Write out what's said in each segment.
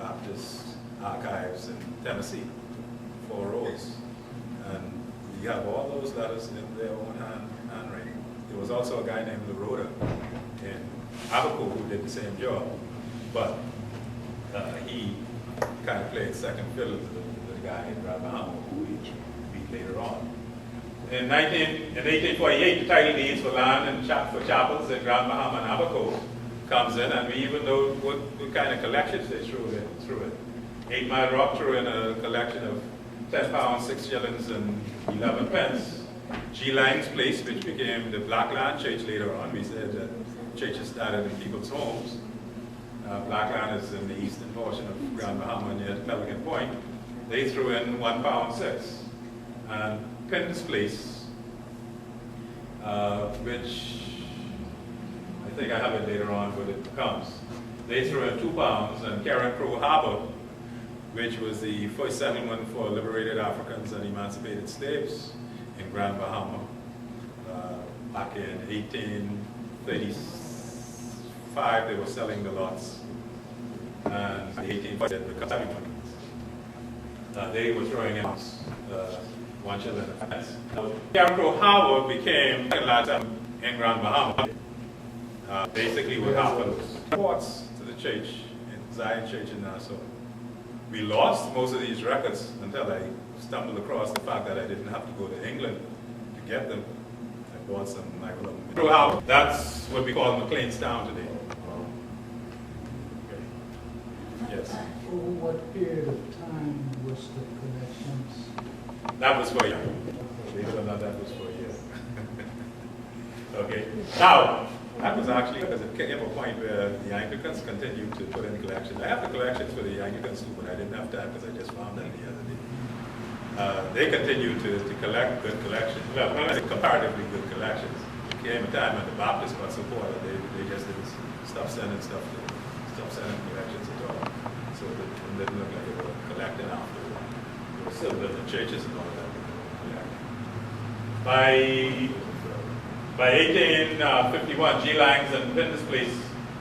Baptist archives in Tennessee, 4 rows. And you have all those letters in their own handwriting. There was also a guy named LaRoda in Abaco who did the same job, but he kind of played second fiddle to the guy in Bahama who we meet later on. In 1848, the title deeds for land and for chapels in Grand Bahama and Abaco comes in, and we even know what kind of collections they threw it. 8 Mile Rock threw in a collection of £10, 6 shillings, and 11 pence. G. Lang's Place, which became the Blackland Church later on. We said that churches started in people's homes. Blackland is in the eastern portion of Grand Bahama near Pelican Point. They threw in £1, 6. And Penn's Place, which I think I have it later on, but it comes. They threw in £2, and Karen Crow Harbor, which was the first settlement for liberated Africans and emancipated slaves in Grand Bahama. Back in 1835, they were selling the lots, and in 1840, they were throwing in 1 shilling a pence. Karen Crow Harbor became the last in Grand Bahama. Basically what happened was reports to the church, in Zion Church in Nassau. We lost most of these records until I stumbled across the fact that I didn't have to go to England to get them. I bought some throughout. That's what we call McLeanstown today. Okay. Yes. Over what period of time was the collections? That was for a year. Believe it or not, that was for a year. Okay. Now, that was actually because it came to a point where the Anglicans continued to put in collections. I have the collections for the Anglicans too, but I didn't have time because I just found them the other day. They continued to collect good collections. Well, when I say comparatively good collections, there came a time when the Baptists got so poor that they just didn't stop sending collections at all. So it didn't look like they were collecting after. They were still building churches and all that. By 1851, G. Lang's and Penn's Place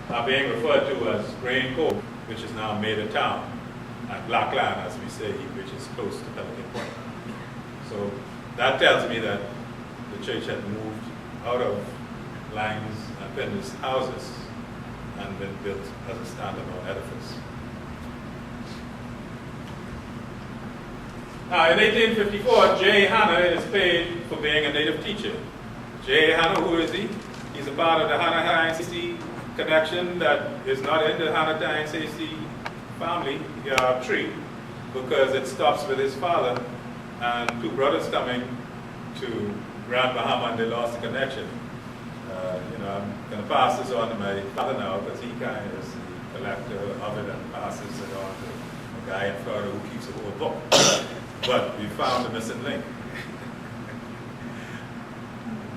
are being referred to as Grain Cove, which is now Maida Town, and Blackland, as we say, which is close to Pelican Point. So that tells me that the church had moved out of Lang's and Penn's houses and been built as a standalone edifice. Now, in 1854, J. Hanna is paid for being a native teacher. J. Hanna, who is he? He's a part of the Hanna-Hines connection that is not in the Hanna-Hines family tree, because it stops with his father and 2 brothers coming to Grand Bahama, and they lost the connection. I'm going to pass this on to my father now, because he kind of is the collector of it and passes it on to a guy in Florida who keeps a whole book. But we found the missing link.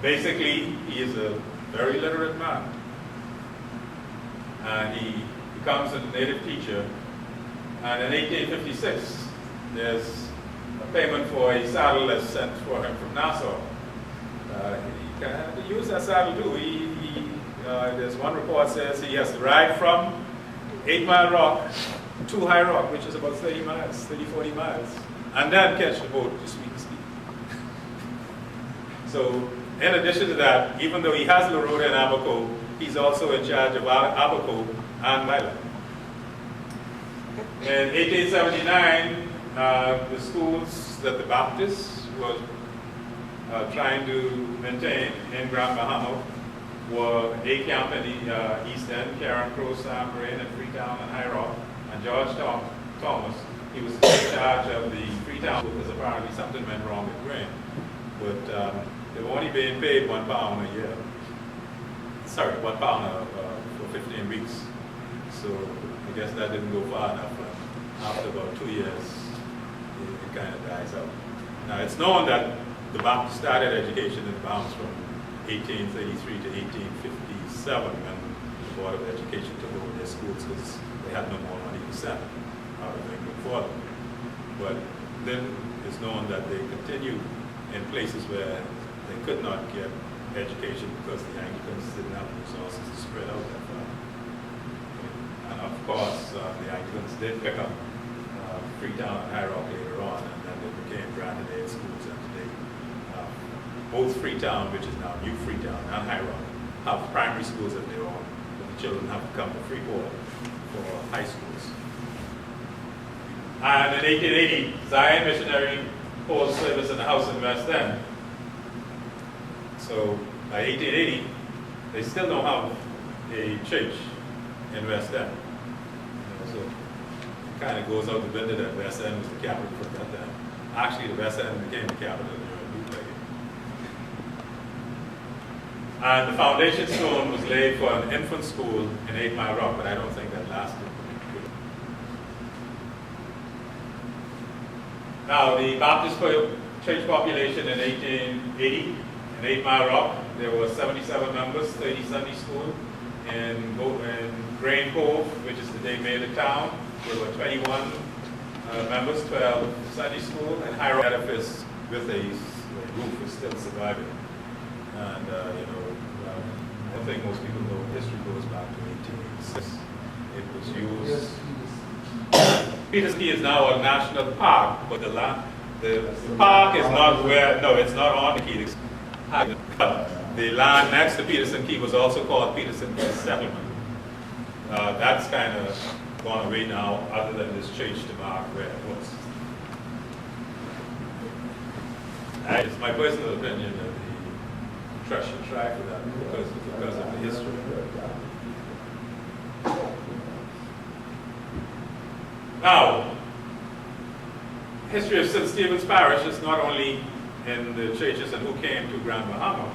Basically, he is a very literate man, and he becomes a native teacher. And in 1856, there's a payment for a saddle that's sent for him from Nassau. He can have to use that saddle too. There's one report says he has to ride from 8 Mile Rock to High Rock, which is about 40 miles, and then catch the boat to Sweet Ski. So, in addition to that, even though he has LaRoda and Abaco, he's also in charge of Abaco and Mila. In 1879, the schools that the Baptists were trying to maintain in Grand Bahama were A Camp in the East End, Karen Crow, Sam Brain, and Freetown and High Rock, and George Thomas. He was in charge of the Freetown because apparently something went wrong with grain. But they were only being paid £1 a year. Sorry, £1 for 15 weeks. So I guess that didn't go far enough. After about 2 years, it kind of dies out. Now it's known that the Baptist started education in the Bahamas from 1833 to 1857, when the Board of Education took over their schools because they had no more money to send out of England for them. But then it's known that they continued in places where they could not get education because the Anglicans didn't have the resources to spread out that far. And of course, the Anglicans did pick up Freetown and High Rock later on, and then they became granted aid schools, and today both Freetown, which is now New Freetown, and High Rock, have primary schools of their own, but the children have to come to Freeport for high schools. And in 1880, Zion Missionary holds service in the house in West End. So by 1880, they still don't have a church in West End. So it kind of goes out the window that West End was the capital for that time. Actually, the West End became the capital during bootlegging. And the foundation stone was laid for an infant school in 8 Mile Rock, but I don't think that lasted. Now, the Baptist church population in 1880 in 8 Mile Rock, there were 77 members, 30 Sunday school. In Grain Cove, which is the day mayor town, there were 21 members, 12 Sunday school, and High Rock edifice with a roof is still surviving. And I think most people know history goes back to 1886. It was used. Peters Key is now a national park, but the park is not where, no, it's not on the Key. The land next to Peterson Key was also called Peterson Key Settlement. That's kind of gone away now, other than this church to mark where it was. It's my personal opinion that the trust should try for that because of the history. Now, history of St. Stephen's Parish is not only in the churches and who came to Grand Bahama,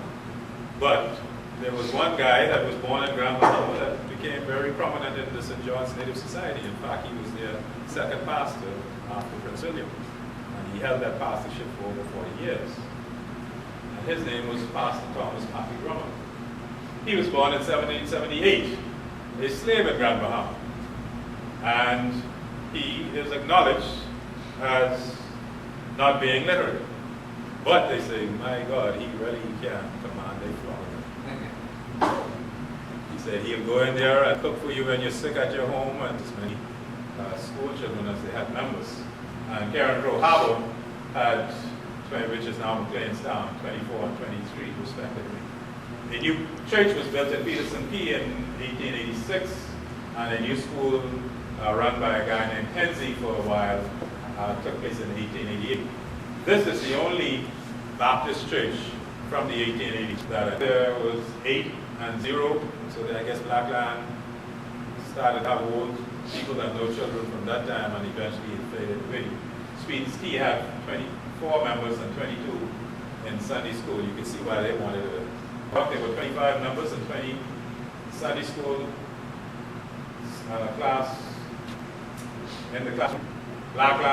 but there was one guy that was born in Grand Bahama that became very prominent in the St. John's Native Society. In fact, he was their second pastor after Prince William. And he held that pastorship for over 40 years. And his name was Pastor Thomas Pappy Drummond. He was born in 1778, a slave in Grand Bahama. And he is acknowledged as not being literate. But they say, my God, he really can command a Florida. He said he'll go in there and cook for you when you're sick at your home, and as many school children as they had members. And Karen Row Harbor had, which is now McLeanstown, 24 and 23 respectively. A new church was built in Peterson Key in 1886, and a new school run by a guy named Hensley for a while took place in 1888. This is the only Baptist church from the 1880s that there was 8 and 0, so I guess Blackland started to have old people that no children from that time, and eventually it faded away. Sweetens Key had 24 members and 22 in Sunday school. You can see why they wanted to. There were 25 members and 20 Sunday school class in the classroom. Blackland